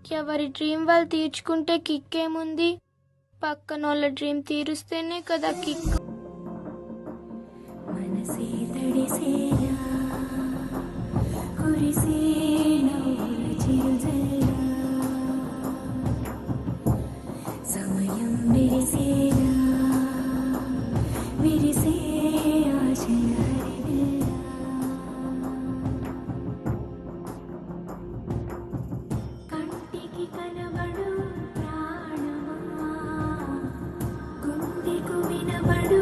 ఎవరి డ్రీమ్ వాళ్ళు తీర్చుకుంటే కిక్ ఏముంది? పక్కనోళ్ళ డ్రీమ్ తీరుస్తేనే కదా కిక్. మనసే తడిసేలా కురిసే నవ్వుల చిరుజల్లా సమయం విరిసేలా విరిసే ఆశల హరివిల్లా కంటికి కనబడు ప్రాణమా గుండెకు వినబడు